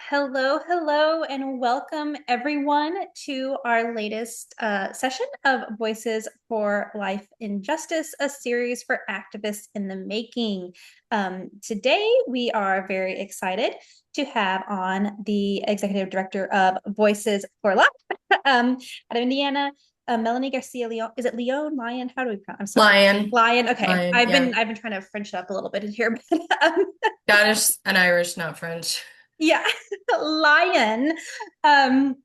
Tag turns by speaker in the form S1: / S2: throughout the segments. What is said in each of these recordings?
S1: Hello, hello, and welcome everyone to our latest session of Voices for Life in Justice, a series for activists in the making. Today, we are very excited to have on the executive director of Voices for Life out of Indiana, Melanie Garcia-Lyon. Is it Lyon? Lyon? How do we pronounce? I'm sorry.
S2: Lion.
S1: Lyon. Okay,
S2: Lion,
S1: I've
S2: yeah.
S1: been I've been trying to French it up a little bit in here, but
S2: Scottish and Irish, not French.
S1: yeah, Lion, um,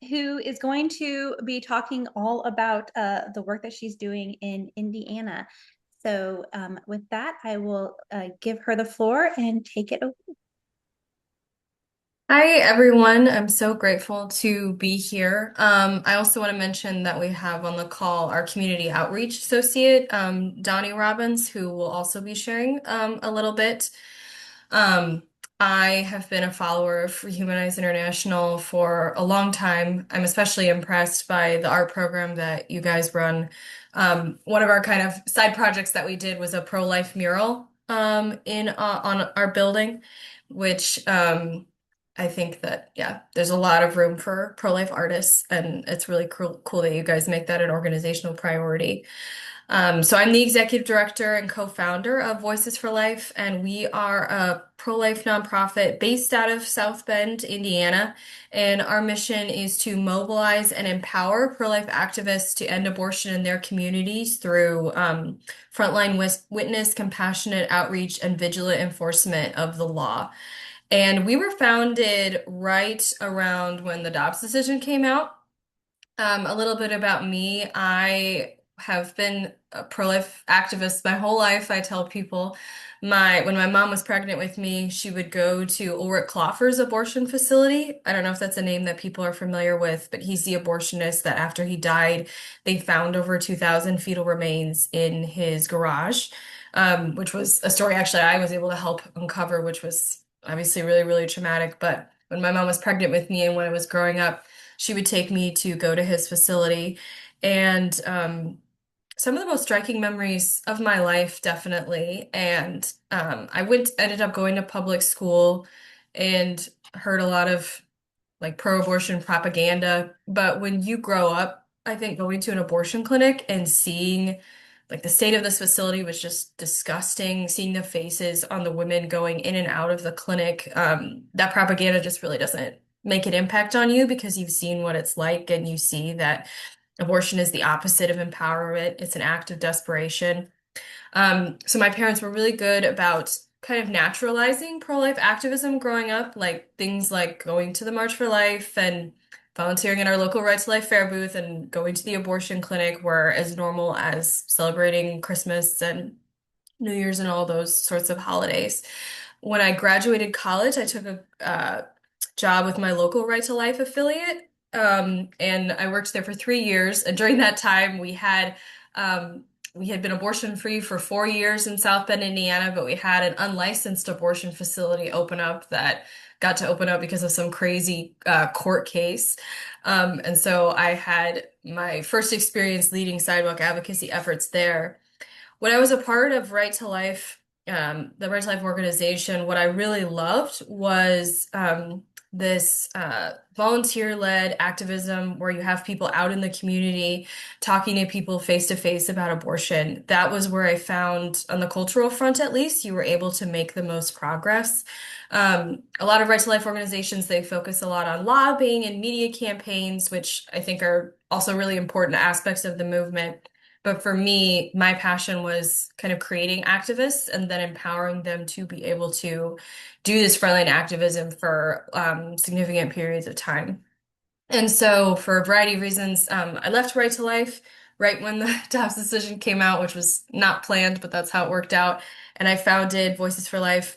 S1: who is going to be talking all about the work that she's doing in Indiana. So, with that, I will give her the floor and take it away.
S2: Hi, everyone. I'm so grateful to be here. I also want to mention that we have on the call our community outreach associate, Donnie Robbins, who will also be sharing a little bit. Um, I have been a follower of Rehumanize International for a long time. I'm especially impressed by the art program that you guys run. One of our kind of side projects that we did was a pro-life mural in on our building, which I think that yeah, there's a lot of room for pro-life artists, and it's really cool that you guys make that an organizational priority. So I'm the executive director and co-founder of Voices for Life, and we are a pro-life nonprofit based out of South Bend, Indiana. And our mission is to mobilize and empower pro-life activists to end abortion in their communities through frontline witness, compassionate outreach, and vigilant enforcement of the law. And we were founded right around when the Dobbs decision came out. A little bit about me. I have been a pro-life activist my whole life. I tell people when my mom was pregnant with me, she would go to Ulrich Klopfer's abortion facility. I don't know if that's a name that people are familiar with, but he's the abortionist that after he died, they found over 2,000 fetal remains in his garage, which was a story actually I was able to help uncover, which was obviously really, really traumatic. But when my mom was pregnant with me and when I was growing up, she would take me to go to his facility. And some of the most striking memories of my life, definitely. And ended up going to public school and heard a lot of like pro-abortion propaganda. But when you grow up, I think going to an abortion clinic and seeing like the state of this facility was just disgusting. Seeing the faces on the women going in and out of the clinic, that propaganda just really doesn't make an impact on you because you've seen what it's like and you see that abortion is the opposite of empowerment. It's an act of desperation. So my parents were really good about kind of naturalizing pro-life activism growing up, like things like going to the March for Life and volunteering in our local Right to Life Fair booth and going to the abortion clinic were as normal as celebrating Christmas and New Year's and all those sorts of holidays. When I graduated college, I took a job with my local Right to Life affiliate, and I worked there for 3 years. And during that time, we had been abortion free for 4 years in South Bend, Indiana, but we had an unlicensed abortion facility open up that got to open up because of some crazy court case. And so I had my first experience leading sidewalk advocacy efforts there. When I was a part of Right to Life, the Right to Life organization, what I really loved was this volunteer-led activism where you have people out in the community talking to people face to face about abortion. That was where I found, on the cultural front at least, you were able to make the most progress. A lot of Right to Life organizations, they focus a lot on lobbying and media campaigns, which I think are also really important aspects of the movement. But for me, my passion was kind of creating activists and then empowering them to be able to do this frontline activism for significant periods of time. And so, for a variety of reasons, I left Right to Life right when the Dobbs decision came out, which was not planned, but that's how it worked out. And I founded Voices for Life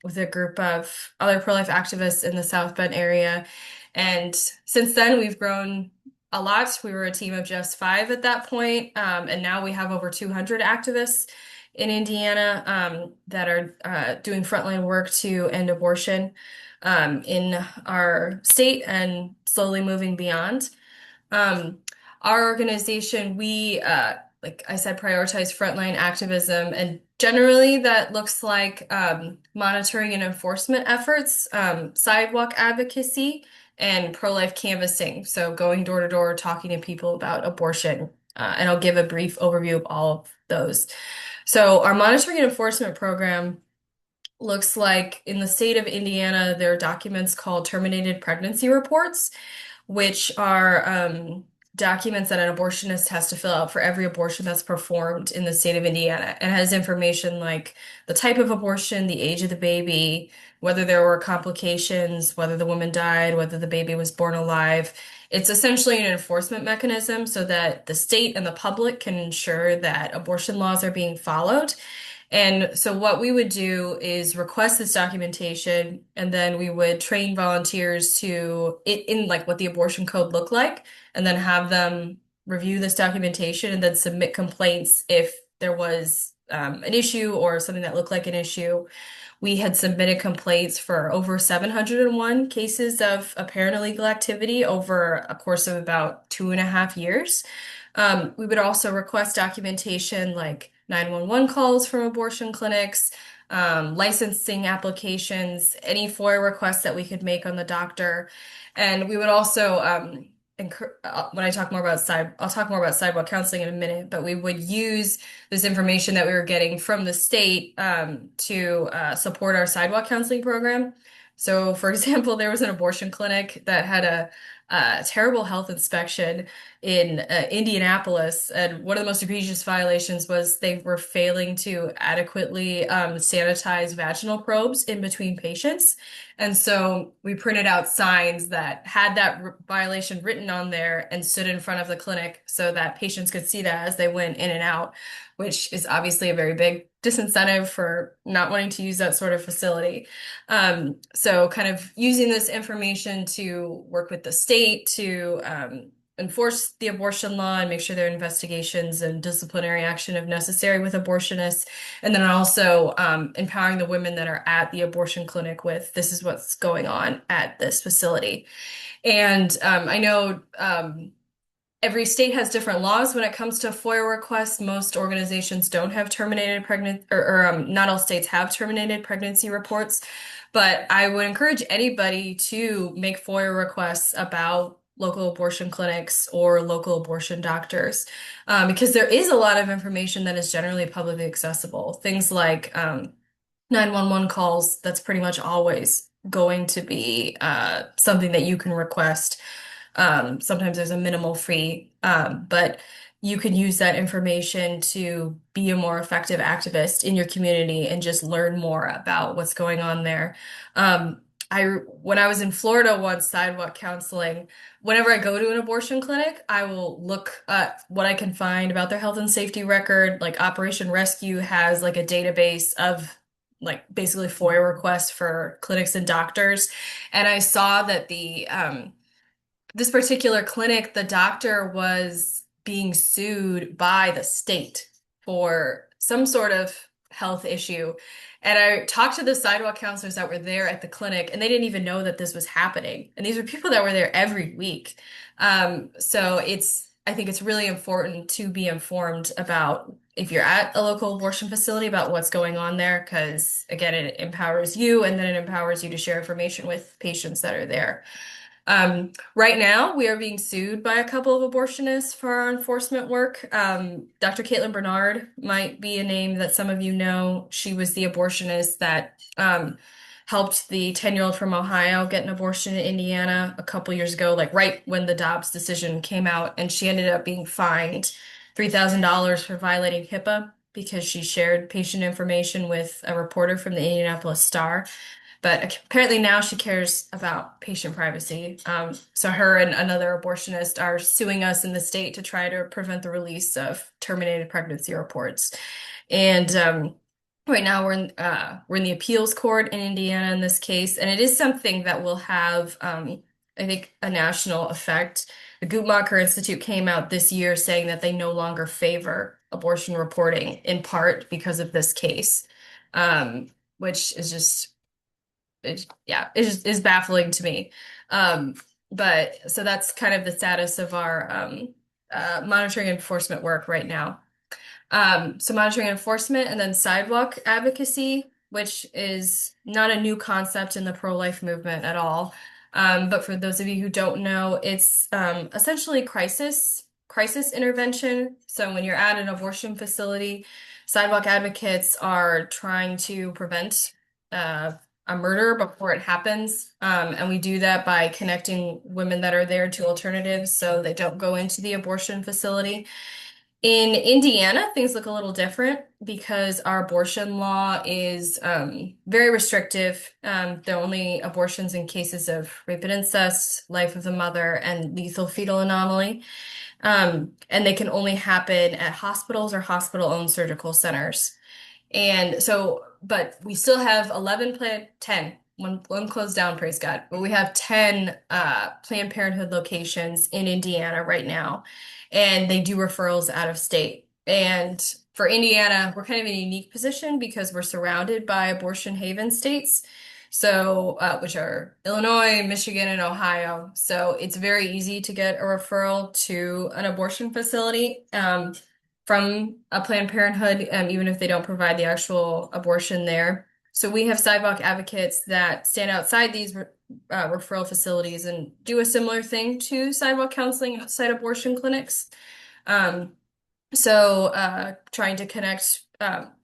S2: with a group of other pro-life activists in the South Bend area. And since then, we've grown a lot. We were a team of just five at that point, and now we have over 200 activists in Indiana that are doing frontline work to end abortion in our state and slowly moving beyond. Um, our organization, we, like I said, prioritize frontline activism and Generally, that looks like monitoring and enforcement efforts, sidewalk advocacy, and pro-life canvassing. So going door to door, talking to people about abortion. And I'll give a brief overview of all of those. So our monitoring and enforcement program looks like in the state of Indiana, there are documents called terminated pregnancy reports, which are documents that an abortionist has to fill out for every abortion that's performed in the state of Indiana. And has information like the type of abortion, the age of the baby, whether there were complications, whether the woman died, whether the baby was born alive. It's essentially an enforcement mechanism so that the state and the public can ensure that abortion laws are being followed. And so what we would do is request this documentation, and then we would train volunteers to in like what the abortion code looked like, and then have them review this documentation and then submit complaints if there was an issue or something that looked like an issue. We had submitted complaints for over 701 cases of apparent illegal activity over a course of about 2.5 years. We would also request documentation like 911 calls from abortion clinics, licensing applications, any FOIA requests that we could make on the doctor. And we would also, when I talk more about I'll talk more about sidewalk counseling in a minute, but we would use this information that we were getting from the state to support our sidewalk counseling program. So, for example, there was an abortion clinic that had a terrible health inspection in Indianapolis, and one of the most egregious violations was they were failing to adequately sanitize vaginal probes in between patients. And so we printed out signs that had that violation written on there and stood in front of the clinic so that patients could see that as they went in and out, which is obviously a very big disincentive for not wanting to use that sort of facility. So kind of using this information to work with the state to enforce the abortion law and make sure there are investigations and disciplinary action if necessary with abortionists. And then also empowering the women that are at the abortion clinic with this is what's going on at this facility. And I know every state has different laws when it comes to FOIA requests. Most organizations don't have terminated pregnant, or not all states have terminated pregnancy reports. But I would encourage anybody to make FOIA requests about local abortion clinics or local abortion doctors, because there is a lot of information that is generally publicly accessible. Things like 911 calls, that's pretty much always going to be something that you can request. Sometimes there's a minimal fee, but you can use that information to be a more effective activist in your community and just learn more about what's going on there. When I was in Florida once sidewalk counseling, whenever I go to an abortion clinic, I will look at what I can find about their health and safety record. Like Operation Rescue has like a database of like basically FOIA requests for clinics and doctors. And I saw that the this particular clinic, the doctor was being sued by the state for some sort of health issue. And I talked to the sidewalk counselors that were there at the clinic, and they didn't even know that this was happening. And these were people that were there every week. So I think it's really important to be informed about if you're at a local abortion facility about what's going on there, because again, it empowers you and then it empowers you to share information with patients that are there. Right now, we are being sued by a couple of abortionists for our enforcement work. Dr. Caitlin Bernard might be a name that some of you know. She was the abortionist that helped the 10-year-old from Ohio get an abortion in Indiana a couple years ago, like right when the Dobbs decision came out, and she ended up being fined $3,000 for violating HIPAA because she shared patient information with a reporter from the Indianapolis Star. But apparently now she cares about patient privacy. So her and another abortionist are suing us in the state to try to prevent the release of terminated pregnancy reports. And right now we're in the appeals court in Indiana in this case, and it is something that will have I think a national effect. The Guttmacher Institute came out this year saying that they no longer favor abortion reporting in part because of this case, which is just is baffling to me. Um, but so that's kind of the status of our monitoring and enforcement work right now. So monitoring and enforcement, and then sidewalk advocacy, which is not a new concept in the pro-life movement at all. But for those of you who don't know, it's essentially crisis intervention. So when you're at an abortion facility, sidewalk advocates are trying to prevent uh, a murder before it happens. And we do that by connecting women that are there to alternatives so they don't go into the abortion facility. In Indiana, things look a little different because our abortion law is very restrictive. There are only abortions in cases of rape and incest, life of the mother, and lethal fetal anomaly. And they can only happen at hospitals or hospital-owned surgical centers. And so, but we still have 11 Planned, 10, one closed down, praise God. But we have 10 Planned Parenthood locations in Indiana right now, and they do referrals out of state. And for Indiana, we're kind of in a unique position because we're surrounded by abortion haven states. So, which are Illinois, Michigan, and Ohio. So it's very easy to get a referral to an abortion facility. From a Planned Parenthood, even if they don't provide the actual abortion there. So we have sidewalk advocates that stand outside these referral facilities and do a similar thing to sidewalk counseling outside abortion clinics. Um, Trying to connect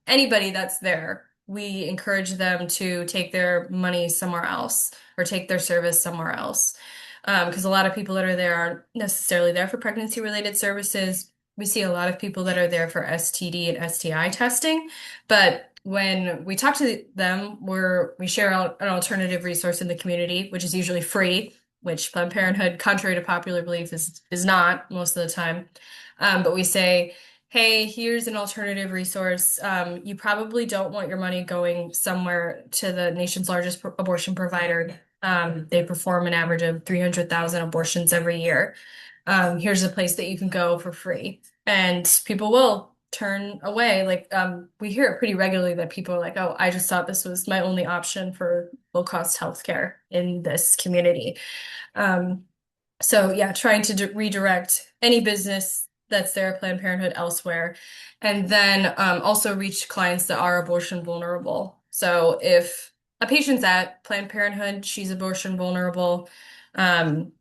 S2: anybody that's there, we encourage them to take their money somewhere else or take their service somewhere else. Because a lot of people that are there aren't necessarily there for pregnancy related services. We see a lot of people that are there for STD and STI testing, but when we talk to them, we share out an alternative resource in the community, which is usually free, which Planned Parenthood, contrary to popular belief, is not most of the time. But we say, hey, here's an alternative resource. You probably don't want your money going somewhere to the nation's largest abortion provider. They perform an average of 300,000 abortions every year. Here's a place that you can go for free. And people will turn away. Like, we hear it pretty regularly that people are like, oh, I just thought this was my only option for low-cost healthcare in this community. Um, so yeah, trying to redirect any business that's there at Planned Parenthood elsewhere, and then also reach clients that are abortion vulnerable. So if a patient's at Planned Parenthood, she's abortion vulnerable, um,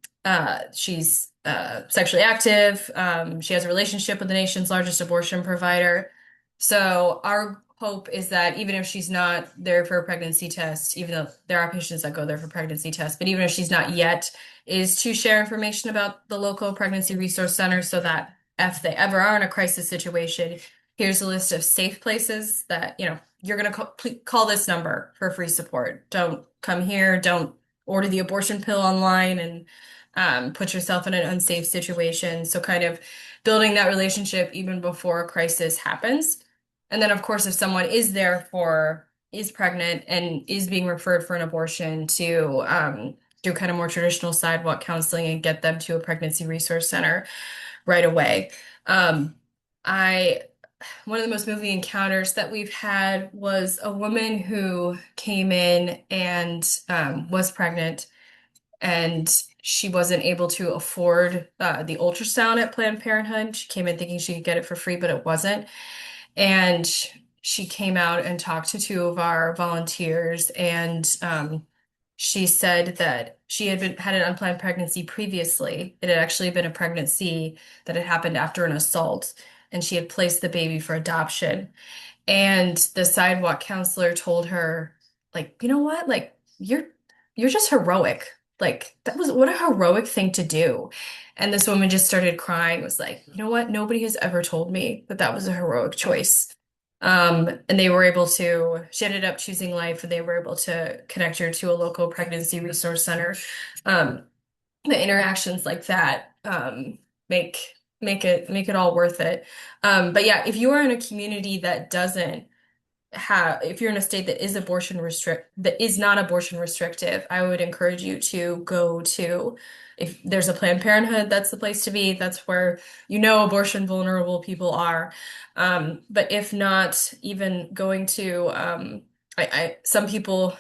S2: she's sexually active, she has a relationship with the nation's largest abortion provider. So our hope is that even if she's not there for a pregnancy test, even though there are patients that go there for pregnancy tests, but even if she's not yet, is to share information about the local pregnancy resource center so that if they ever are in a crisis situation, here's a list of safe places that, you're going to call this number for free support. Don't come here. Don't order the abortion pill online and put yourself in an unsafe situation. So kind of building that relationship even before a crisis happens. And then, of course, if someone is pregnant and is being referred for an abortion to do kind of more traditional sidewalk counseling and get them to a pregnancy resource center right away. Um, I One of the most moving encounters that we've had was a woman who came in and was pregnant, and she wasn't able to afford the ultrasound at Planned Parenthood. She came in thinking she could get it for free, but it wasn't. And she came out and talked to two of our volunteers, and she said that she had an unplanned pregnancy previously. It had actually been a pregnancy that had happened after an assault, and she had placed the baby for adoption. And the sidewalk counselor told her, like, you know what? Like, you're just heroic. Like, that was what a heroic thing to do. And this woman just started crying, was like, you know what? Nobody has ever told me that that was a heroic choice. And she ended up choosing life, and they were able to connect her to a local pregnancy resource center. Um, the interactions like that make make it all worth it. But yeah, if you are in a community that doesn't if you're in a state that is not abortion restrictive, I would encourage you to go to, if there's a Planned Parenthood, that's the place to be. That's where abortion vulnerable people are. But if not, even going to some people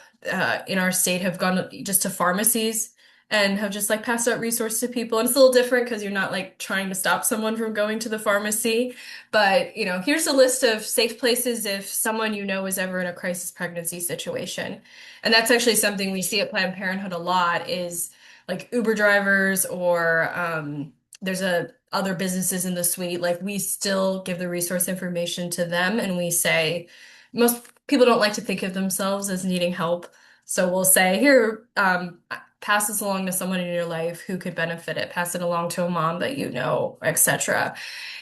S2: in our state have gone just to pharmacies and have just like passed out resources to people. And it's a little different because you're not like trying to stop someone from going to the pharmacy. But, here's a list of safe places if someone you know is ever in a crisis pregnancy situation. And that's actually something we see at Planned Parenthood a lot is like Uber drivers or there's a other businesses in the suite. Like we still give the resource information to them and we say most people don't like to think of themselves as needing help. So we'll say, here, pass this along to someone in your life who could benefit it, pass it along to a mom that you know, etc.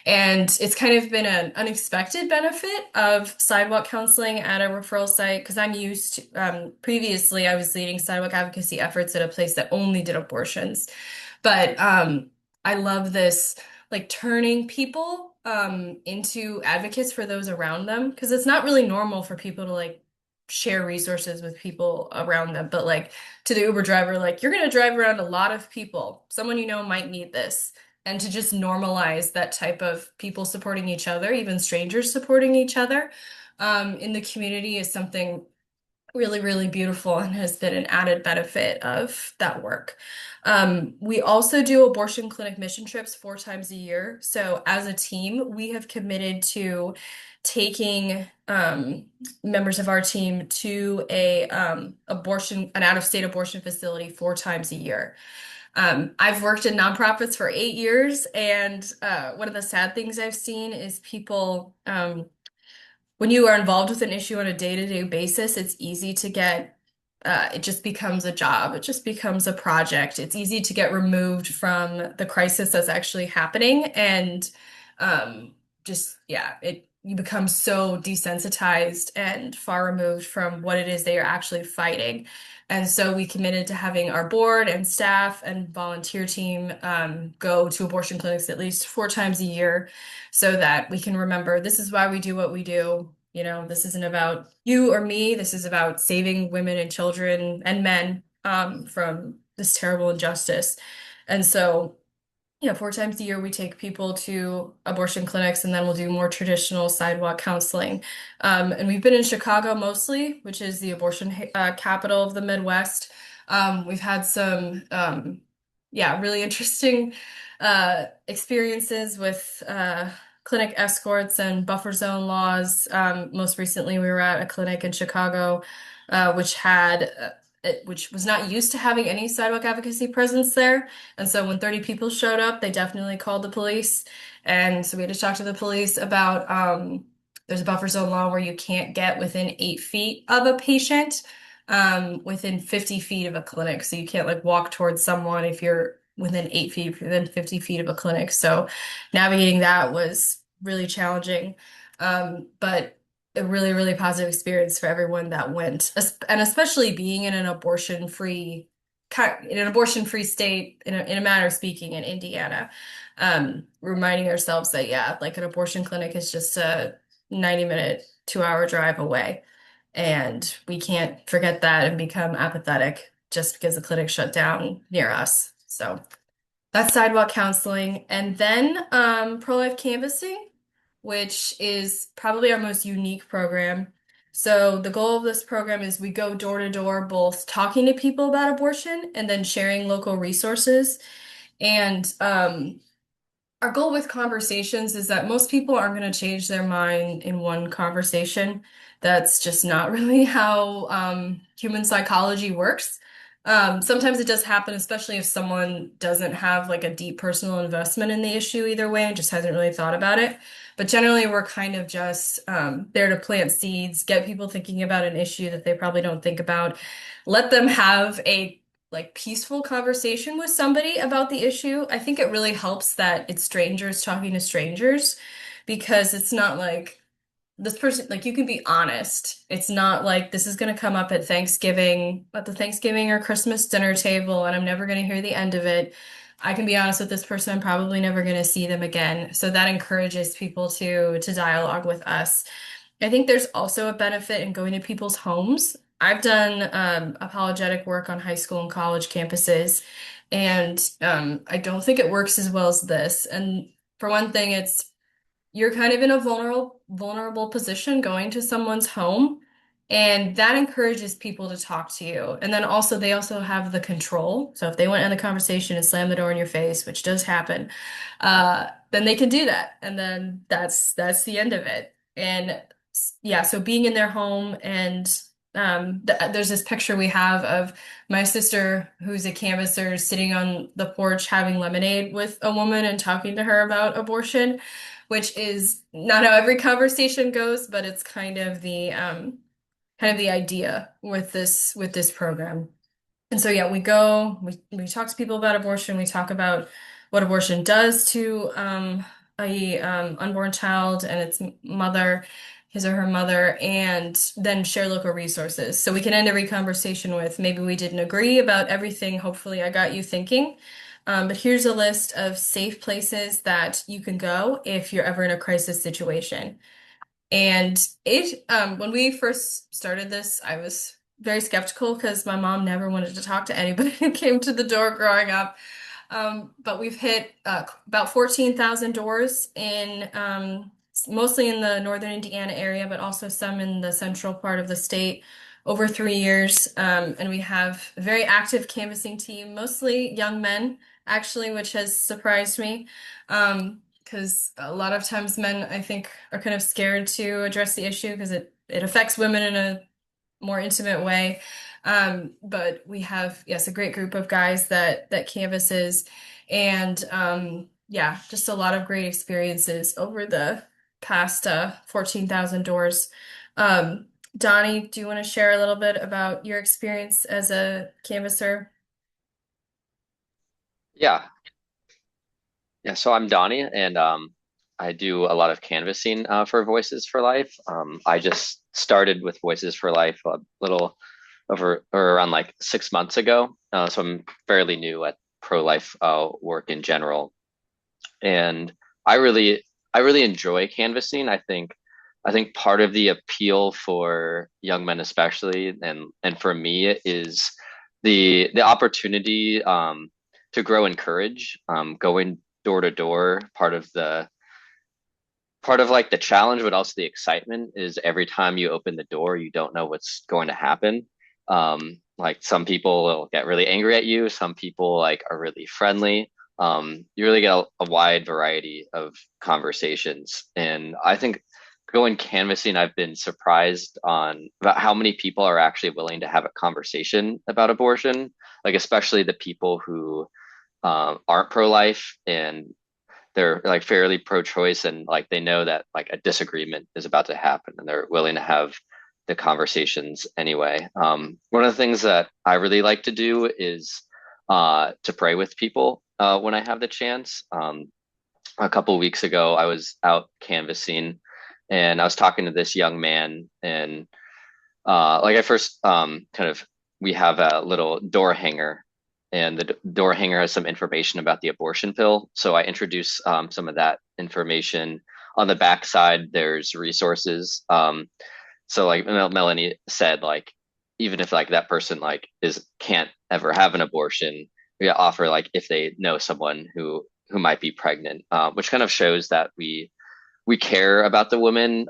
S2: And it's kind of been an unexpected benefit of sidewalk counseling at a referral site because I'm used to, previously, I was leading sidewalk advocacy efforts at a place that only did abortions. But I love this, like turning people into advocates for those around them because it's not really normal for people to like share resources with people around them. But like to the Uber driver, like you're gonna drive around a lot of people. Someone you know might need this. And to just normalize that type of people supporting each other, even strangers supporting each other, in the community is something really, really beautiful and has been an added benefit of that work. We also do abortion clinic mission trips 4 times a year. So as a team, we have committed to taking members of our team to an out-of-state abortion facility 4 times a year. I've worked in nonprofits for 8 years, and one of the sad things I've seen is people when you are involved with an issue on a day-to-day basis, it's easy to get, it just becomes a job. It just becomes a project. It's easy to get removed from the crisis that's actually happening. And you become so desensitized and far removed from what it is that you're actually fighting. And so we committed to having our board and staff and volunteer team go to abortion clinics at least 4 times a year so that we can remember this is why we do what we do. This isn't about you or me. This is about saving women and children and men from this terrible injustice. And so, 4 times a year we take people to abortion clinics and then we'll do more traditional sidewalk counseling. And we've been in Chicago mostly, which is the abortion capital of the Midwest. We've had some, really interesting experiences with clinic escorts and buffer zone laws. Most recently, we were at a clinic in Chicago, which was not used to having any sidewalk advocacy presence there. And so when 30 people showed up, they definitely called the police. And so we had to talk to the police about there's a buffer zone law where you can't get within 8 feet of a patient, within 50 feet of a clinic. So you can't like walk towards someone if you're within 8 feet, within 50 feet of a clinic. So navigating that was really challenging. But a really, really positive experience for everyone that went, and especially being in an abortion-free state, in a manner of speaking, in Indiana, reminding ourselves that, yeah, like an abortion clinic is just a 90-minute, 2-hour drive away. And we can't forget that and become apathetic just because the clinic shut down near us. So that's sidewalk counseling. And then pro-life canvassing, which is probably our most unique program. So the goal of this program is we go door to door, both talking to people about abortion and then sharing local resources. And our goal with conversations is that most people aren't going to change their mind in one conversation. That's just not really how human psychology works. Sometimes it does happen, especially if someone doesn't have like a deep personal investment in the issue either way and just hasn't really thought about it. But generally, we're kind of just there to plant seeds, get people thinking about an issue that they probably don't think about, let them have a like peaceful conversation with somebody about the issue. I think it really helps that it's strangers talking to strangers because it's not like this person, like you can be honest. It's not like this is going to come up at Thanksgiving, at the Thanksgiving or Christmas dinner table, and I'm never going to hear the end of it. I can be honest with this person. I'm probably never going to see them again. So that encourages people to dialogue with us. I think there's also a benefit in going to people's homes. I've done apologetic work on high school and college campuses, and I don't think it works as well as this. And for one thing, you're kind of in a vulnerable position going to someone's home, And that encourages people to talk to you. And then also, they also have the control. So if they went in the conversation and slammed the door in your face, which does happen, then they can do that. And then that's the end of it. And yeah, so being in their home and there's this picture we have of my sister, who's a canvasser, sitting on the porch having lemonade with a woman and talking to her about abortion, which is not how every conversation goes, but it's kind of the idea with this program. And so yeah, we talk to people about abortion, we talk about what abortion does to a unborn child and its mother, his or her mother, and then share local resources. So we can end every conversation with maybe we didn't agree about everything. Hopefully, I got you thinking. But here's a list of safe places that you can go if you're ever in a crisis situation. And when we first started this, I was very skeptical because my mom never wanted to talk to anybody who came to the door growing up. But we've hit about 14,000 doors in mostly in the northern Indiana area, but also some in the central part of the state over 3 years. And we have a very active canvassing team, mostly young men, actually, which has surprised me. Because a lot of times men, I think, are kind of scared to address the issue because it affects women in a more intimate way. But we have, yes, a great group of guys that canvasses and yeah, just a lot of great experiences over the past 14,000 doors. Um, Donnie, do you want to share a little bit about your experience as a canvasser?
S3: Yeah, yeah. So I'm Donnie, and I do a lot of canvassing for Voices for Life. I just started with Voices for Life a little over or around like 6 months ago. So I'm fairly new at pro-life work in general, and I really, I really enjoy canvassing. I think part of the appeal for young men, especially, and for me, is the opportunity to grow in courage, going door to door. Part of like the challenge, but also the excitement is every time you open the door, you don't know what's going to happen. Like some people will get really angry at you, some people like are really friendly. You really get a wide variety of conversations, and I think going canvassing, I've been surprised on about how many people are actually willing to have a conversation about abortion, like especially the people who aren't pro-life and they're like fairly pro-choice and like they know that like a disagreement is about to happen and they're willing to have the conversations anyway. One of the things that I really like to do is to pray with people when I have the chance. A couple of weeks ago, I was out canvassing and I was talking to this young man and like I first kind of we have a little door hanger, and the door hanger has some information about the abortion pill. So I introduce some of that information. On the back side, there's resources. So like Melanie said, like even if like that person like is can't ever have an abortion, we offer like if they know someone who might be pregnant, which kind of shows that we care about the woman,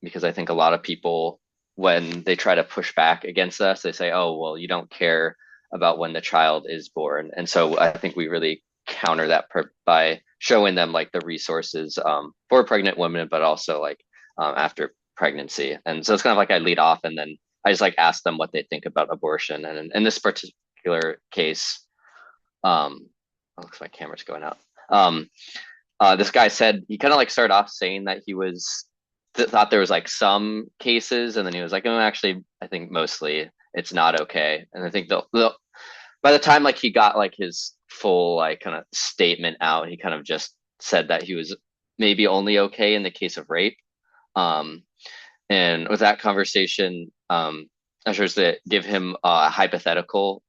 S3: because I think a lot of people, when they try to push back against us, they say, oh, well, you don't care about when the child is born. And so I think we really counter that by showing them like the resources for pregnant women, but also like after pregnancy. And so it's kind of like I lead off and then I just like ask them what they think about abortion. And in this particular case, oh, looks like my camera's going out. Um, this guy said he kind of like started off saying that he was thought there was like some cases, and then he was like, "Oh, actually, I think mostly it's not okay." And I think by the time like he got like his full like kind of statement out, he kind of just said that he was maybe only okay in the case of rape. Um, and with that conversation, I chose to give him a hypothetical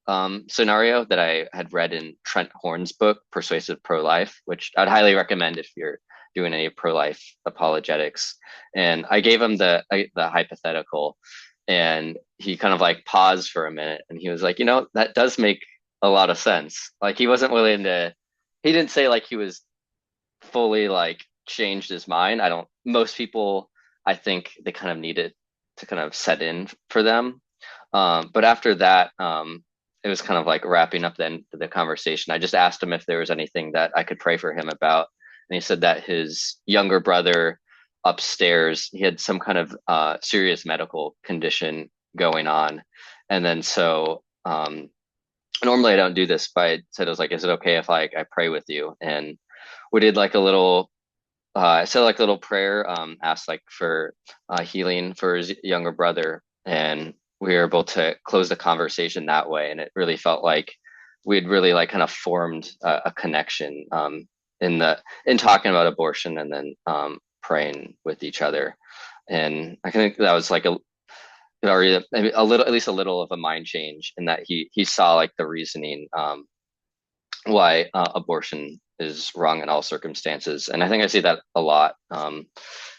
S3: scenario that I had read in Trent Horn's book, Persuasive Pro-Life, which I'd highly recommend if you're doing any pro-life apologetics. And I gave him the hypothetical, and he kind of like paused for a minute, and he was like, that does make a lot of sense. Like he wasn't willing to. He didn't say like he was fully like changed his mind. I don't. Most people, I think they kind of need it to kind of set in for them. But after that, it was kind of like wrapping up then the conversation. I just asked him if there was anything that I could pray for him about, and he said that his younger brother upstairs, he had some kind of serious medical condition going on, and then so normally I don't do this, but I said I was like, is it okay if I pray with you? And we did like a little I said like a little prayer, asked like for healing for his younger brother, and we were able to close the conversation that way. And it really felt like we had really like kind of formed a connection in talking about abortion and then praying with each other. And I think that was like or maybe a little, at least a little of a mind change in that he saw like the reasoning why abortion is wrong in all circumstances. And I think I see that a lot.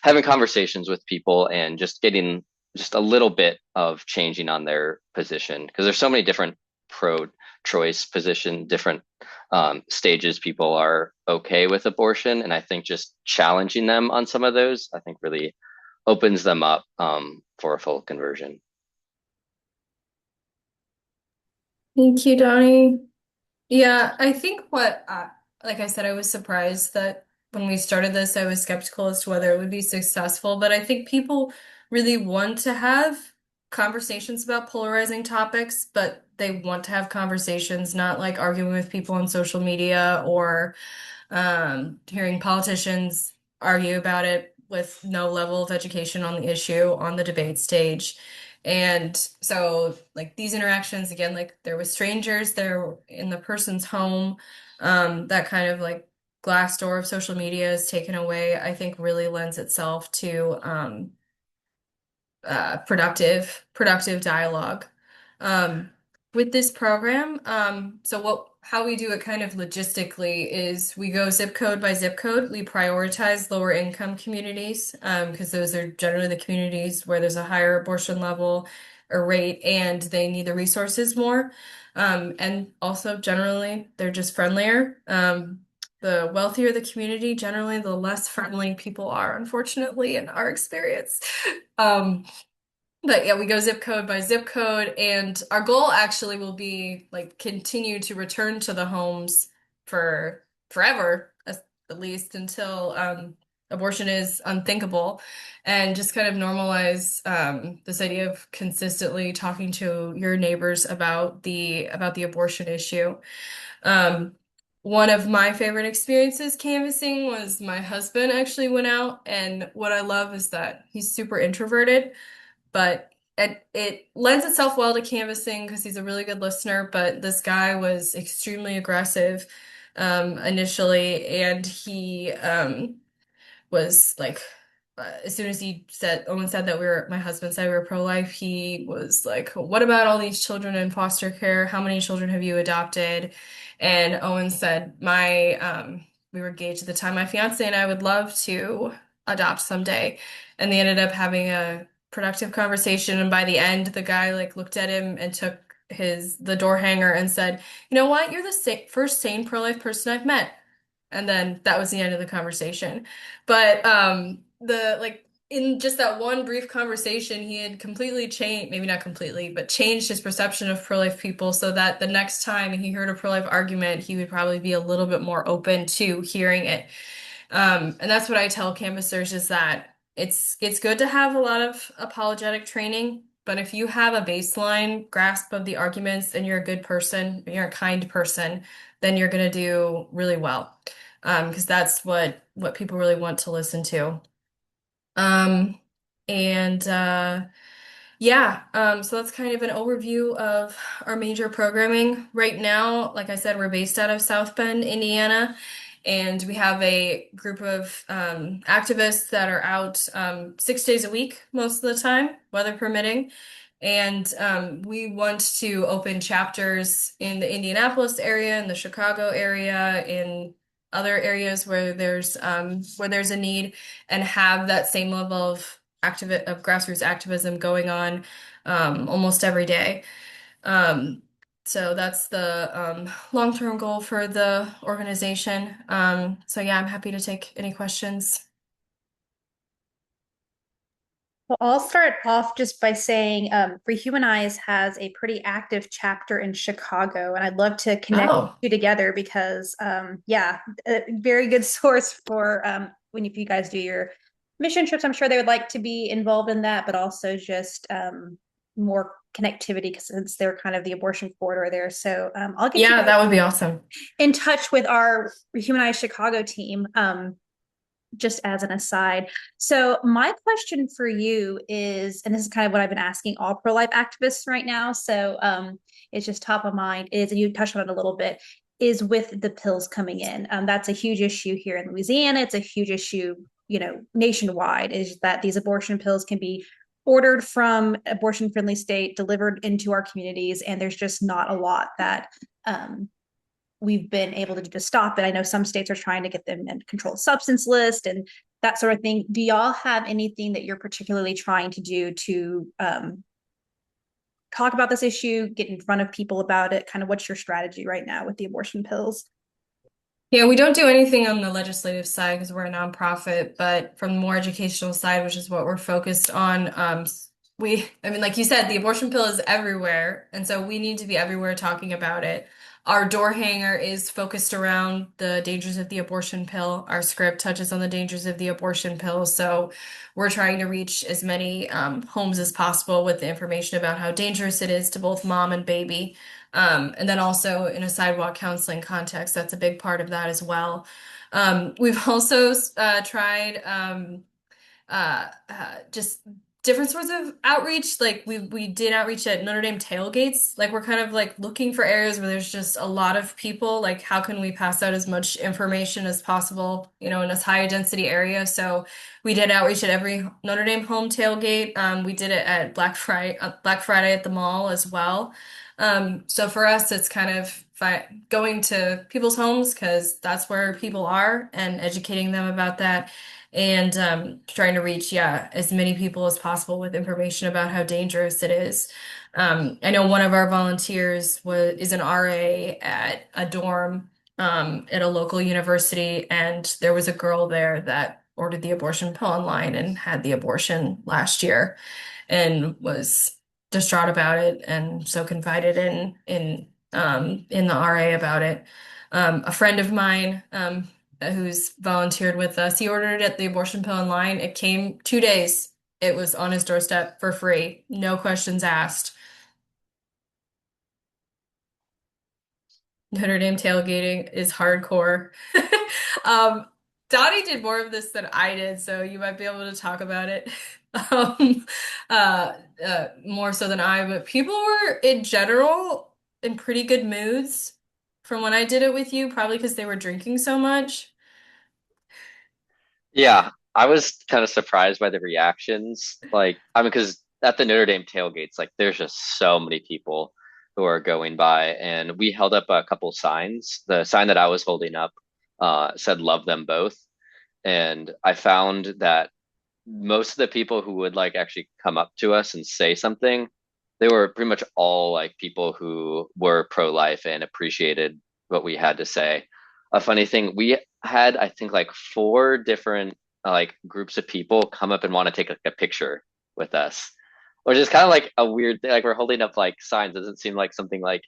S3: Having conversations with people and just getting just a little bit of changing on their position, because there's so many different pro-choice position, different stages people are okay with abortion. And I think just challenging them on some of those, I think really opens them up for a full conversion.
S2: Thank you, Donnie. Yeah, I think like I said, I was surprised that when we started this, I was skeptical as to whether it would be successful, but I think people really want to have conversations about polarizing topics, but they want to have conversations, not like arguing with people on social media or hearing politicians argue about it with no level of education on the issue on the debate stage. And so, like these interactions, again, like there was strangers there in the person's home, that kind of like glass door of social media is taken away, I think really lends itself to productive dialogue. Um, with this program, how we do it kind of logistically is we go zip code by zip code. We prioritize lower income communities, because those are generally the communities where there's a higher abortion level or rate and they need the resources more. And also generally they're just friendlier. The wealthier the community, generally the less friendly people are, unfortunately, in our experience. Um, but yeah, we go zip code by zip code, and our goal actually will be like continue to return to the homes for forever, at least until abortion is unthinkable, and just kind of normalize this idea of consistently talking to your neighbors about the abortion issue. Um, one of my favorite experiences canvassing was my husband actually went out, and what I love is that he's super introverted, but it lends itself well to canvassing because he's a really good listener. But this guy was extremely aggressive initially, and he was like, as soon as Owen said that my husband said we were pro-life, he was like, what about all these children in foster care? How many children have you adopted? And Owen said, we were engaged at the time, my fiance and I would love to adopt someday. And they ended up having a productive conversation. And by the end, the guy like looked at him and took the door hanger and said, you know what? You're the first sane pro-life person I've met. And then that was the end of the conversation. But the like in just that one brief conversation, he had completely changed, maybe not completely, but changed his perception of pro-life people so that the next time he heard a pro-life argument, he would probably be a little bit more open to hearing it. And that's what I tell canvassers is that it's good to have a lot of apologetic training, but if you have a baseline grasp of the arguments and you're a good person, you're a kind person, then you're going to do really well. Because that's what people really want to listen to. Um, and yeah, so that's kind of an overview of our major programming. Right now, like I said, we're based out of South Bend, Indiana, and we have a group of activists that are out 6 days a week most of the time, weather permitting. And we want to open chapters in the Indianapolis area, in the Chicago area, in other areas where there's a need, and have that same level of grassroots activism going on almost every day. Um, so that's the long-term goal for the organization. Yeah, I'm happy to take any questions.
S1: Well, I'll start off just by saying Rehumanize has a pretty active chapter in Chicago, and I'd love to connect
S2: Oh,
S1: you together because, yeah, a very good source for when if you guys do your mission trips. I'm sure they would like to be involved in that, but also just more connectivity because since they're kind of the abortion corridor there. So I'll get you
S2: yeah,
S1: guys
S2: that would be awesome.
S1: in touch with our Rehumanize Chicago team. Just as an aside. So, my question for you is, and this is kind of what I've been asking all pro life activists right now. So, it's just top of mind, is, and you touched on it a little bit, is with the pills coming in. That's a huge issue here in Louisiana. It's a huge issue, nationwide, is that these abortion pills can be ordered from abortion friendly state, delivered into our communities, and there's just not a lot that we've been able to do to stop it. I know some states are trying to get them in controlled substance list and that sort of thing. Do y'all have anything that you're particularly trying to do to talk about this issue, get in front of people about it? Kind of what's your strategy right now with the abortion pills?
S2: Yeah, we don't do anything on the legislative side because we're a nonprofit, but from the more educational side, which is what we're focused on, I mean, like you said, the abortion pill is everywhere, and so we need to be everywhere talking about it. Our door hanger is focused around the dangers of the abortion pill. Our script touches on the dangers of the abortion pill, so we're trying to reach as many homes as possible with the information about how dangerous it is to both mom and baby. And then also in a sidewalk counseling context, that's a big part of that as well. We've also tried just different sorts of outreach. Like we did outreach at Notre Dame tailgates. Like we're kind of like looking for areas where there's just a lot of people. Like how can we pass out as much information as possible, in this high density area? So we did outreach at every Notre Dame home tailgate. We did it at Black Friday at the mall as well. So for us, it's kind of going to people's homes because that's where people are and educating them about that and trying to reach, yeah, as many people as possible with information about how dangerous it is. I know one of our volunteers is an RA at a dorm at a local university, and there was a girl there that ordered the abortion pill online and had the abortion last year and was distraught about it and so confided in the RA about it. A friend of mine who's volunteered with us, he ordered it, the abortion pill online. It came 2 days. It was on his doorstep for free, no questions asked. Notre Dame tailgating is hardcore. Um, Dottie did more of this than I did, so you might be able to talk about it um, more so than I. But people were, in general, in pretty good moods from when I did it with you, probably because they were drinking so much.
S3: Yeah, I was kind of surprised by the reactions. Like, I mean, because at the Notre Dame tailgates, like, there's just so many people who are going by, and we held up a couple signs. The sign that I was holding up said "Love them both," and I found that most of the people who would like actually come up to us and say something, they were pretty much all like people who were pro-life and appreciated what we had to say. A funny thing, we had I think like four different like groups of people come up and want to take like a picture with us, which is kind of like a weird thing. Like we're holding up like signs. It doesn't seem like something like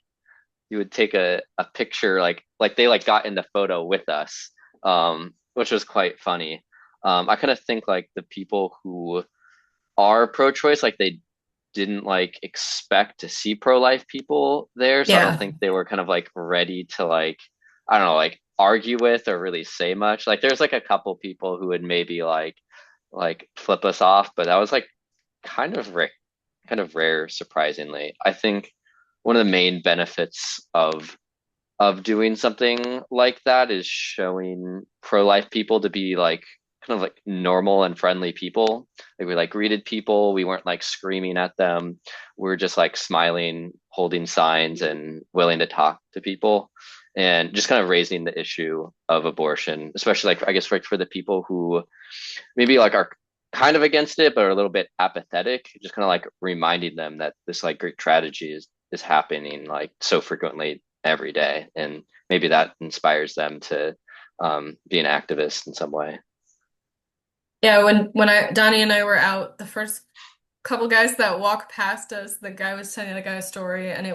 S3: you would take a picture like they like got in the photo with us, which was quite funny. I kind of think like the people who are pro-choice, like they didn't like expect to see pro-life people there, so I don't
S2: Yeah.
S3: think they were kind of like ready to like I don't know like argue with or really say much. Like there's like a couple people who would maybe like flip us off, but that was like kind of rare, surprisingly. I think one of the main benefits of doing something like that is showing pro-life people to be like kind of like normal and friendly people. Like we like greeted people, we weren't like screaming at them. We are just like smiling, holding signs and willing to talk to people and just kind of raising the issue of abortion, especially like I guess like for the people who maybe like are kind of against it but are a little bit apathetic, just kind of like reminding them that this like great tragedy is happening like so frequently every day, and maybe that inspires them to be an activist in some way.
S2: Yeah, when Donnie and I were out, the first couple guys that walked past us, the guy was telling the guy a story, and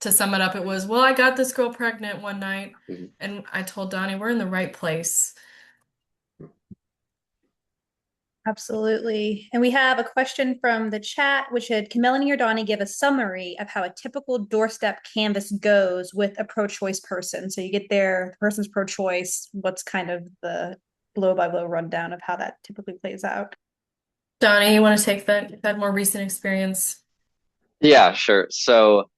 S2: to sum it up, it was, well, I got this girl pregnant one night,
S3: Mhm.
S2: and I told Donnie we're in the right place.
S1: Absolutely. And we have a question from the chat, which said, can Melanie or Donnie give a summary of how a typical doorstep canvas goes with a pro-choice person? So you get there, the person's pro-choice. What's kind of the blow-by-blow rundown of how that typically plays out?
S2: Donnie, you want to take that? You've had more recent experience.
S3: Yeah, sure. So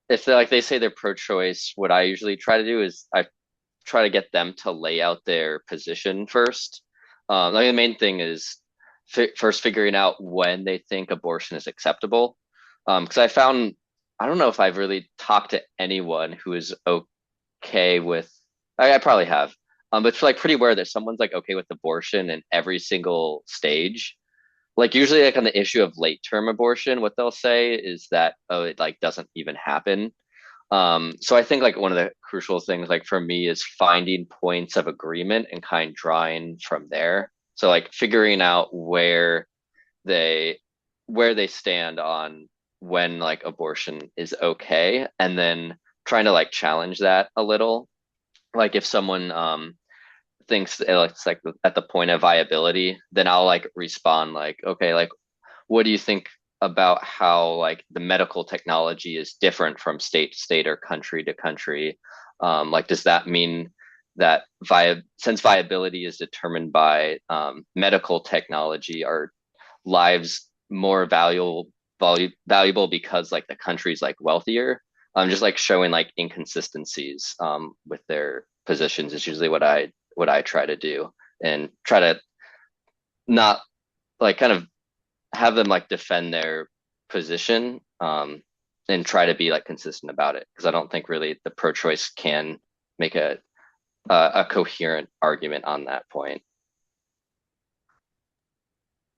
S3: if they say they're pro-choice, what I usually try to do is I try to get them to lay out their position first. Like the main thing is first figuring out when they think abortion is acceptable. Because I don't know if I've really talked to anyone who is okay with, I probably have, but it's like pretty rare that someone's like okay with abortion in every single stage. Like usually like on the issue of late term abortion, what they'll say is that, oh, it like doesn't even happen. So I think like one of the crucial things like for me is finding points of agreement and kind of drawing from there. So like figuring out they where they stand on when like abortion is okay, and then trying to like challenge that a little. Like if someone thinks it's like at the point of viability, then I'll like respond like, okay, like what do you think about how like the medical technology is different from state to state or country to country? Like, does that mean that since viability is determined by medical technology, are lives more valuable because like the country's like wealthier? Just like showing like inconsistencies with their positions is usually what I try to do, and try to not like kind of have them like defend their position, and try to be like consistent about it, because I don't think really the pro-choice can make a coherent argument on that point.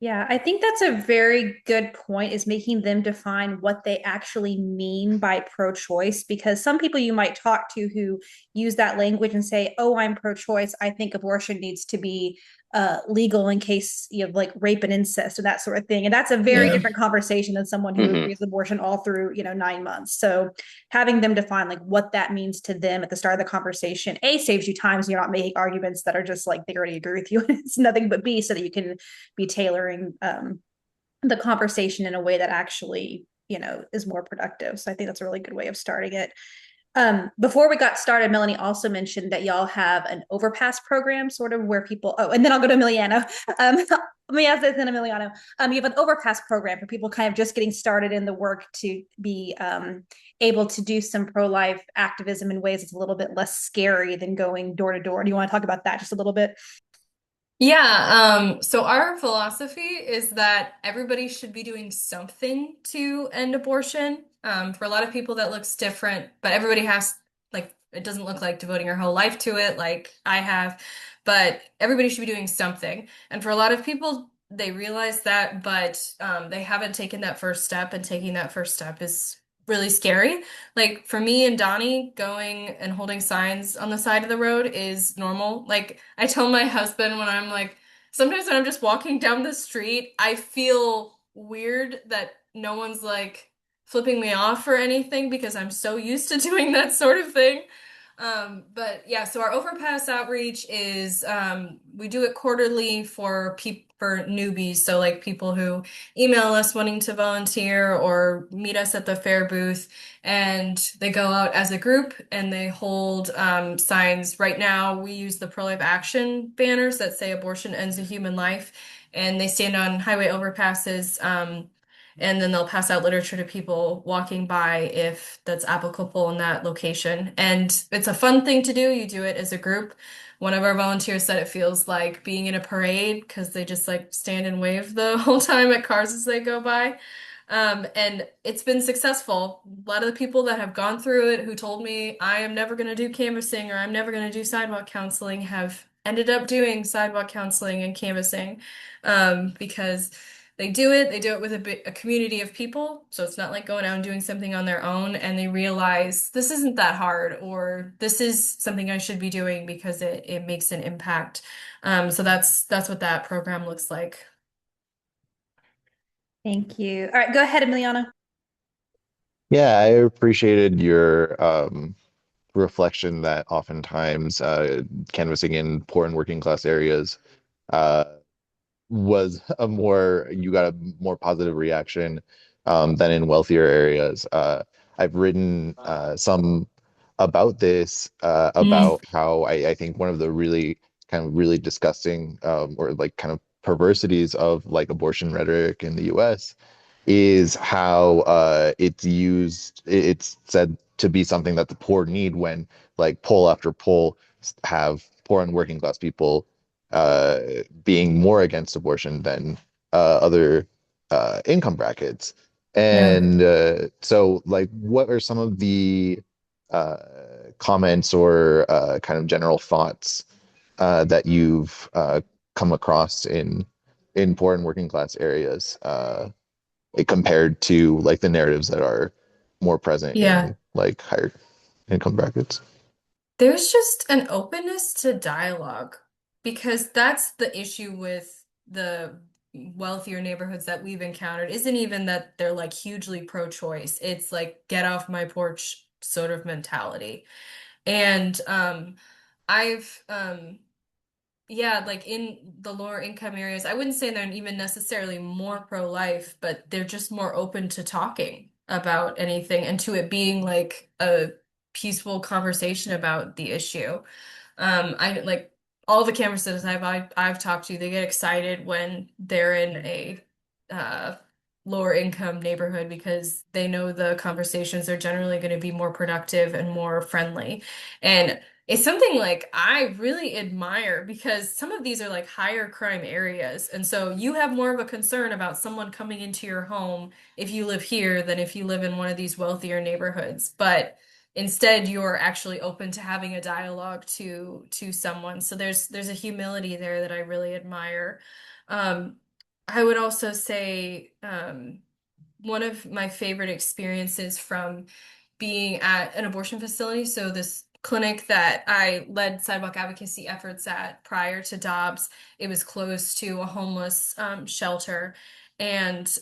S1: Yeah, I think that's a very good point, is making them define what they actually mean by pro-choice, because some people you might talk to who use that language and say, "Oh, I'm pro-choice. I think abortion needs to be legal in case you have like rape and incest or that sort of thing." And that's a very
S2: Yeah.
S1: different conversation than someone who
S3: Hmm.
S1: agrees with abortion all through, 9 months. So having them define like what that means to them at the start of the conversation, A, saves you time, so you're not making arguments that are just like they already agree with you and it's nothing but B, so that you can be tailoring the conversation in a way that actually is more productive. So I think that's a really good way of starting it. Before we got started, Melanie also mentioned that y'all have an overpass program, sort of where people. Oh, and then I'll go to Emiliano. Let me ask this in Emiliano. You have an overpass program for people kind of just getting started in the work to be able to do some pro-life activism in ways that's a little bit less scary than going door to door. Do you want to talk about that just a little bit?
S2: So our philosophy is that everybody should be doing something to end abortion. For a lot of people that looks different, but everybody has, like, it doesn't look like devoting your whole life to it like I have, but everybody should be doing something. And for a lot of people, they realize that, but they haven't taken that first step, and taking that first step is really scary. Like for me and Donnie, going and holding signs on the side of the road is normal. Like I tell my husband when I'm like, sometimes when I'm just walking down the street, I feel weird that no one's like flipping me off or anything because I'm so used to doing that sort of thing. But yeah, so our overpass outreach is we do it quarterly for newbies, so like people who email us wanting to volunteer or meet us at the fair booth, and they go out as a group and they hold signs. Right now, we use the pro-life action banners that say abortion ends a human life, and they stand on highway overpasses. And then they'll pass out literature to people walking by if that's applicable in that location. And it's a fun thing to do. You do it as a group. One of our volunteers said it feels like being in a parade because they just like stand and wave the whole time at cars as they go by. And it's been successful. A lot of the people that have gone through it who told me I am never going to do canvassing or I'm never going to do sidewalk counseling have ended up doing sidewalk counseling and canvassing, because they do it with a community of people. So it's not like going out and doing something on their own, and they realize this isn't that hard, or this is something I should be doing because it makes an impact. So that's what that program looks like.
S1: Thank you. All right, go ahead, Emiliana.
S4: Yeah, I appreciated your reflection that oftentimes canvassing in poor and working class areas uh, was a more you got a more positive reaction than in wealthier areas. I've written some about this
S2: Mm,
S4: about how I think one of the really disgusting or like kind of perversities of like abortion rhetoric in the US is how it's said to be something that the poor need when like poll after poll have poor and working class people uh, being more against abortion than other income brackets.
S2: yeah.
S4: And so, like, what are some of the uh, comments or kind of general thoughts that you've come across in poor and working class areas compared to like the narratives that are more present
S2: Yeah.
S4: in like higher income brackets?
S2: There's just an openness to dialogue because that's the issue with the wealthier neighborhoods that we've encountered isn't even that they're like hugely pro-choice. It's like get off my porch sort of mentality. And I've yeah, like in the lower income areas, I wouldn't say they're even necessarily more pro-life, but they're just more open to talking about anything and to it being like a peaceful conversation about the issue. I like all the campuses I've talked to, they get excited when they're in a uh, lower income neighborhood because they know the conversations are generally going to be more productive and more friendly. And it's something like I really admire because some of these are like higher crime areas. And so you have more of a concern about someone coming into your home if you live here than if you live in one of these wealthier neighborhoods. But instead you're actually open to having a dialogue to someone. So there's a humility there that I really admire. Um, I would also say one of my favorite experiences from being at an abortion facility. So this clinic that I led sidewalk advocacy efforts at prior to Dobbs, it was close to a homeless shelter. And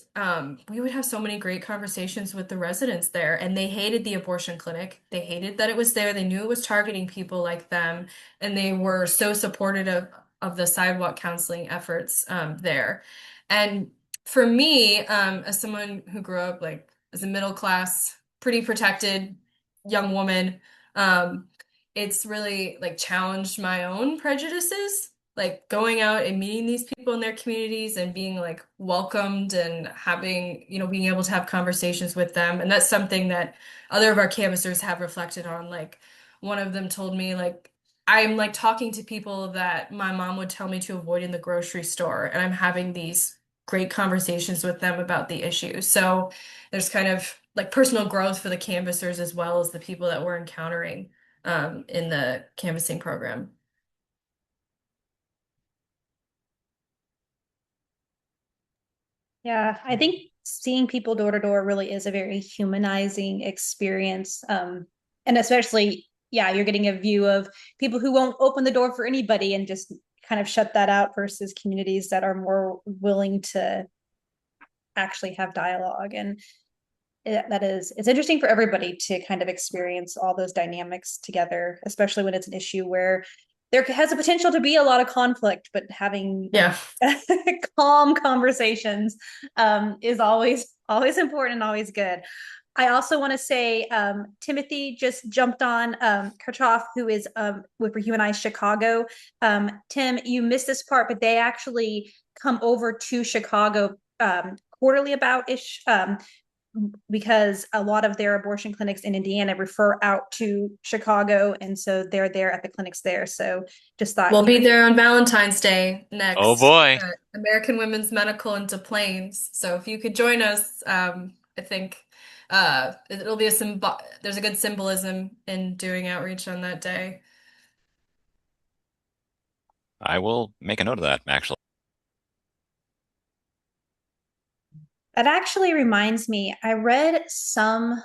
S2: we would have so many great conversations with the residents there. And they hated the abortion clinic. They hated that it was there. They knew it was targeting people like them. And they were so supportive of the sidewalk counseling efforts there. And for me, as someone who grew up like as a middle class, pretty protected young woman, um, it's really like challenged my own prejudices. Like going out and meeting these people in their communities and being like welcomed and having, being able to have conversations with them. And that's something that other of our canvassers have reflected on. Like one of them told me, like, I'm like talking to people that my mom would tell me to avoid in the grocery store, and I'm having these great conversations with them about the issue. So there's kind of like personal growth for the canvassers as well as the people that we're encountering in the canvassing program.
S1: Yeah, I think seeing people door to door really is a very humanizing experience. And especially, yeah, you're getting a view of people who won't open the door for anybody and just kind of shut that out versus communities that are more willing to actually have dialogue. And it's interesting for everybody to kind of experience all those dynamics together, especially when it's an issue where there has a potential to be a lot of conflict, but having
S2: Yeah.
S1: calm conversations is always important and always good. I also want to say Timothy just jumped on Kirchhoff, who is with Rehumanize Chicago. Tim, you missed this part, but they actually come over to Chicago quarterly about ish because a lot of their abortion clinics in Indiana refer out to Chicago, and so they're there at the clinics there. So just thought
S2: We'll
S1: you
S2: be
S1: might.
S2: there on Valentine's Day
S5: Oh
S2: next
S5: boy.
S2: at American Women's Medical in Des Plaines. So if you could join us, I think it'll be there's a good symbolism in doing outreach on that day.
S5: I will make a note of that, actually.
S1: That actually reminds me, I read some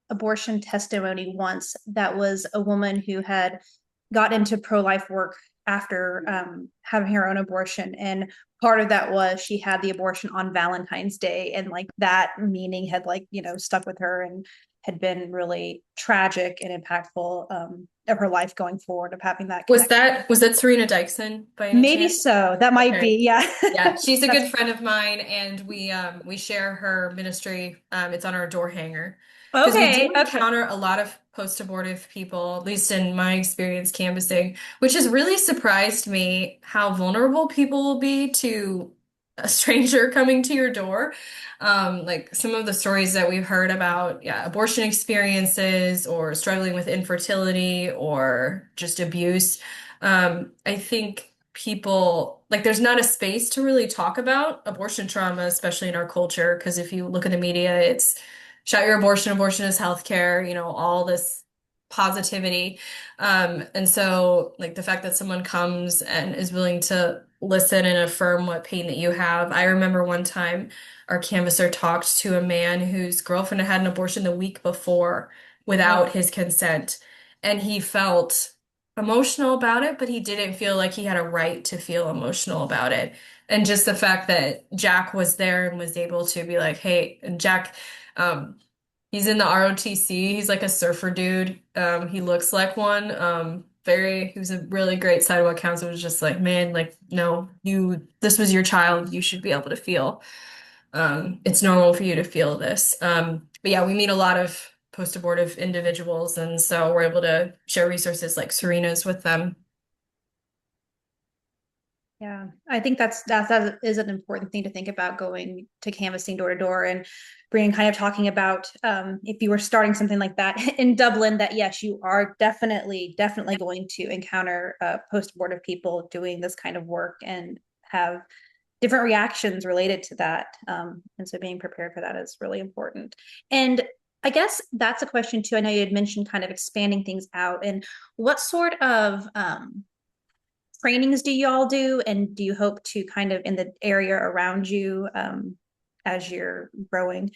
S1: abortion testimony once that was a woman who had got into pro-life work after having her own abortion. And part of that was she had the abortion on Valentine's Day. And like that meaning had like, stuck with her and had been really tragic and impactful of her life going forward, of having that connection.
S2: Was that Serena Dyson by any
S1: Maybe
S2: chance?
S1: so. That might
S2: Okay.
S1: be, yeah.
S2: Yeah, she's a
S1: That's
S2: good friend of mine, and we share her ministry. It's on our door hanger because we do
S1: okay. Okay.
S2: encounter a lot of post-abortive people, at least in my experience canvassing, which has really surprised me how vulnerable people will be to a stranger coming to your door. Like some of the stories that we've heard about, yeah, abortion experiences or struggling with infertility or just abuse. I think people like there's not a space to really talk about abortion trauma, especially in our culture, because if you look at the media, it's shut your abortion, abortion is healthcare, all this positivity. And so like the fact that someone comes and is willing to listen and affirm what pain that you have. I remember one time our canvasser talked to a man whose girlfriend had an abortion the week before without
S1: Oh,
S2: his consent, and he felt emotional about it, but he didn't feel like he had a right to feel emotional about it. And just the fact that Jack was there and was able to be like, hey, and Jack, um, he's in the ROTC. He's like a surfer dude. He looks like one. He was a really great Sidewalk counselor. Was just like, man, like, no, this was your child. You should be able to feel. It's normal for you to feel this. But yeah, we meet a lot of post-abortive individuals, and so we're able to share resources like Serena's with them.
S1: yeah. I think that is an important thing to think about going to canvassing door to door and bringing kind of talking about if you were starting something like that in Dublin, that yes, you are definitely going to encounter post-abortive people doing this kind of work and have different reactions related to that. And so being prepared for that is really important. And I guess that's a question too. I know you had mentioned kind of expanding things out, and what sort of trainings do you all do? And do you hope to kind of in the area around you as you're growing?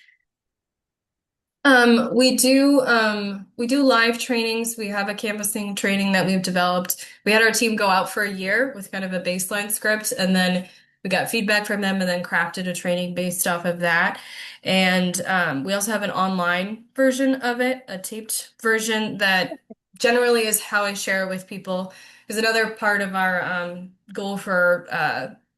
S2: We do live trainings. We have a canvassing training that we've developed. We had our team go out for a year with kind of a baseline script, and then we got feedback from them and then crafted a training based off of that. And we also have an online version of it, a taped version that generally is how I share it with people. Because another part of our goal for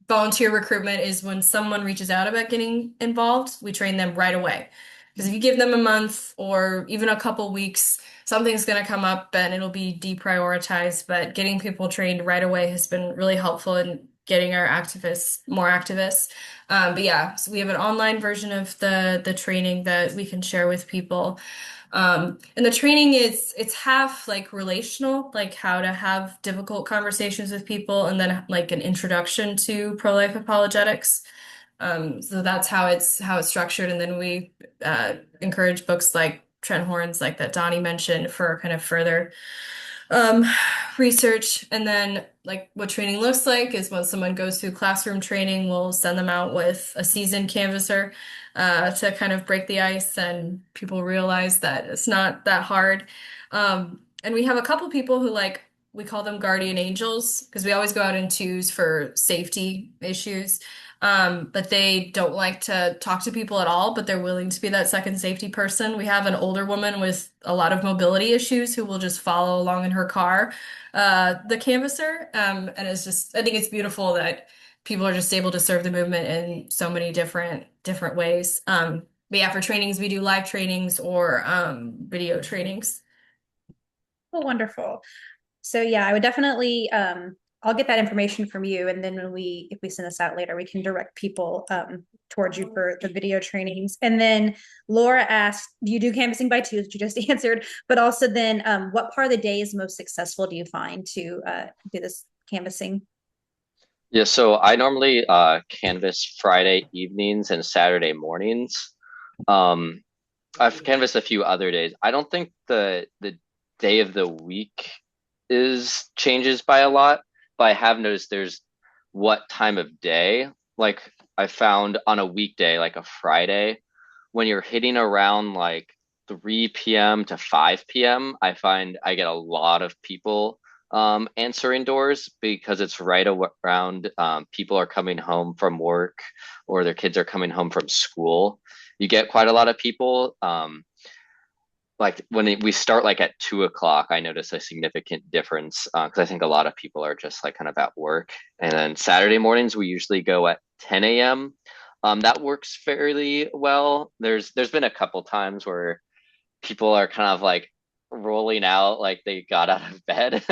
S2: volunteer recruitment is when someone reaches out about getting involved, we train them right away. Because if you give them a month or even a couple weeks, something's going to come up and it'll be deprioritized. But getting people trained right away has been really helpful in getting our activists more activists. But yeah, so we have an online version of the training that we can share with people. And the training is it's half like relational, like how to have difficult conversations with people, and then like an introduction to pro-life apologetics. So that's how it's structured, and then we encourage books like Trent Horn's, like that Donnie mentioned, for kind of further um, research. And then like what training looks like is when someone goes through classroom training, we'll send them out with a seasoned canvasser to kind of break the ice and people realize that it's not that hard. And we have a couple people who like we call them guardian angels because we always go out in twos for safety issues. But they don't like to talk to people at all, but they're willing to be that second safety person. We have an older woman with a lot of mobility issues who will just follow along in her car, the canvasser. And it's just, I think it's beautiful that people are just able to serve the movement in so many different ways. But yeah, for trainings, we do live trainings or video trainings.
S1: Oh, wonderful. So yeah, I would definitely I'll get that information from you, and then if we send this out later, we can direct people towards you for the video trainings. And then Laura asked, do you do canvassing by twos, which you just answered, but also then what part of the day is most successful do you find to do this canvassing?
S3: Yeah, so I normally canvas Friday evenings and Saturday mornings. Um, I've canvassed a few other days. I don't think the day of the week is changes by a lot, but I have noticed there's what time of day. Like I found on a weekday, like a Friday, when you're hitting around like 3 p.m. to 5 p.m., I find I get a lot of people answering doors because it's right around people are coming home from work or their kids are coming home from school. You get quite a lot of people. Like we start like at 2 o'clock, I notice a significant difference because I think a lot of people are just like kind of at work. And then Saturday mornings, we usually go at 10 a.m. That works fairly well. There's been a couple times where people are kind of like rolling out like they got out of bed.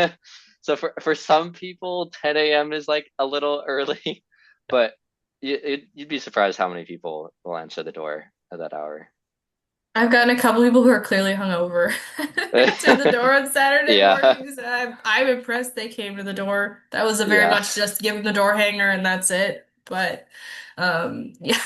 S3: So for some people, 10 a.m. is like a little early, but you'd be surprised how many people will answer the door at that hour.
S2: I've gotten a couple people who are clearly hungover to the door on Saturday
S3: Yeah,
S2: mornings. I'm impressed they came to the door. That was a very
S3: yeah.
S2: much just give them the door hanger and that's it. But yeah.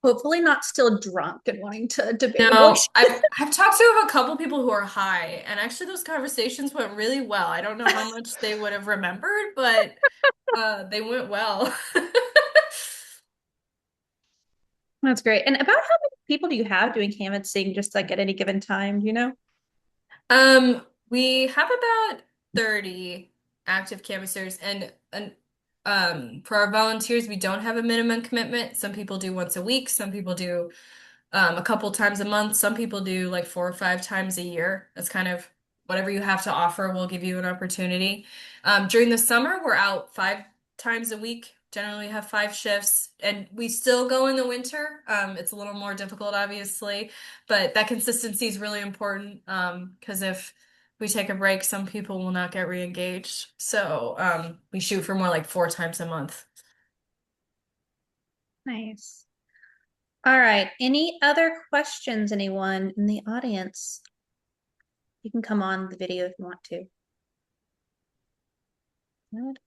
S1: Hopefully not still drunk and wanting to debate
S2: No,
S1: abortion.
S2: I've talked to a couple people who are high, and actually those conversations went really well. I don't know how much they would have remembered, but they went well.
S1: That's great. And about how many people do you have doing canvassing just like at any given time, do you know?
S2: We have about 30 active canvassers and for our volunteers, we don't have a minimum commitment. Some people do once a week, some people do a couple times a month, some people do like 4 or 5 times a year. That's kind of whatever you have to offer, we'll give you an opportunity. During the summer, we're out 5 times a week. Generally have 5 shifts, and we still go in the winter. It's a little more difficult, obviously, but that consistency is really important because if we take a break, some people will not get re-engaged. So we shoot for more like 4 times a month.
S1: Nice. All right. Any other questions, anyone in the audience? You can come on the video if you want to. Good.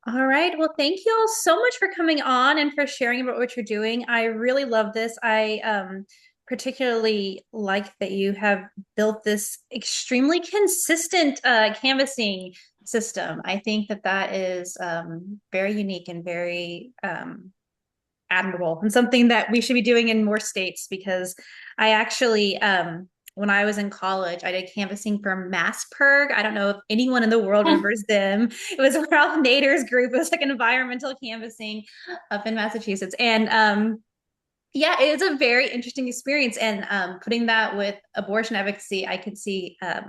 S1: All right. Well, thank you all so much for coming on and for sharing about what you're doing. I really love this. I particularly like that you have built this extremely consistent canvassing system. I think that that is very unique and very admirable and something that we should be doing in more states because I actually when I was in college, I did canvassing for Mass Purg. I don't know if anyone in the world remembers them. It was Ralph Nader's group. It was like an environmental canvassing up in Massachusetts. And yeah, it is a very interesting experience. And putting that with abortion advocacy, I could see a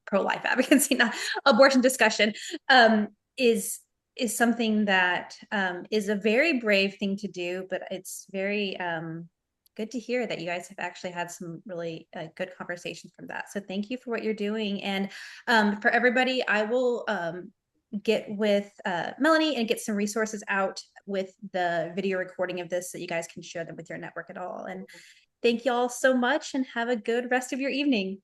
S1: pro-life advocacy, not abortion discussion, um, is is something that is a very brave thing to do, but it's very good to hear that you guys have actually had some really good conversations from that. So thank you for what you're doing. And for everybody, I will get with Melanie and get some resources out with the video recording of this so you guys can share them with your network at all. And thank you all so much and have a good rest of your evening.